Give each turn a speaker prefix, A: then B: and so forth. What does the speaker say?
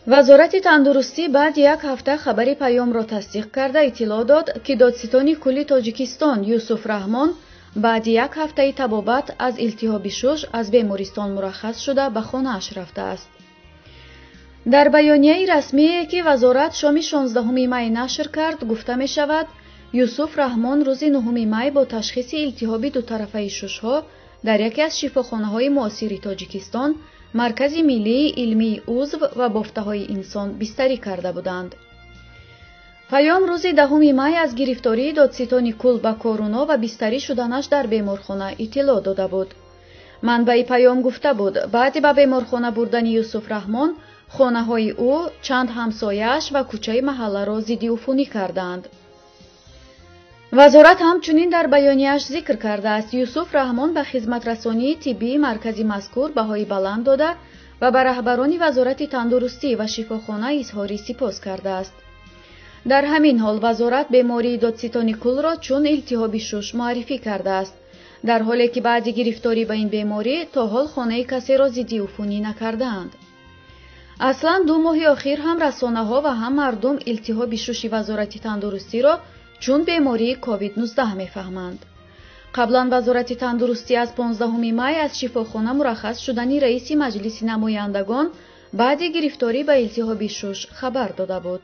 A: вазорати тандурустӣ баъди як ҳафта хабари паёмро тасдиқ карда иттилоъ дод, ки додситони кулли Тоҷикистон Юсуф Раҳмон баъди як ҳафтаи табобат аз илтиҳоби шуш аз бемористон мураххас шуда ба хонааш рафтааст. дар баёнияи расмие, ки вазорат шоми 16 май нашр кард, гуфта мешавад, Юсуф Раҳмон рӯзи 9 май бо ташхиси илтиҳоби дутарафаи шушҳо дар яке аз шифохонаҳои муосири Тоҷикистон, маркази миллии илмии узв ва бофтаҳои инсон бистарӣ карда буданд. паём рӯзи 10 май аз гирифтории додситони кул ба коруно ва бистарӣ шуданаш дар беморхона иттилоъ дода буд. манбаи паём гуфта буд, баъди ба беморхона бурдани Юсуф Раҳмон, хонаҳои ӯ, чанд ҳамсояаш ва кӯчаи маҳалларо зиддиуфунӣ карданд. вазорат ҳамчунин дар баёнияш зикр кардааст, Юсуф Раҳмон ба хизматрасонии тиббии маркази мазкур баҳои баланд дода ва ба раҳбарони вазорати тандурустӣ ва шифохона изҳори сипос кардааст. дар ҳамин ҳол вазорат бемории додситони кулро чун илтиҳоби шуш муаррифӣ кардааст, дар ҳоле ки баъди гирифторӣ ба ин беморӣ то ҳол хонаи касеро зиддиуфунӣ накардаанд. аслан 2 моҳи охир ҳам расонаҳо ва ҳам мардум илтиҳоби шуши вазорати тандурустиро чун бемории COVID-19 мефаҳманд. қаблан вазорати тандурустӣ аз 15 май аз шифохона мураххас шудани раиси маҷлиси намояндагон баъди гирифторӣ ба илтиҳоби шуш хабар дода буд.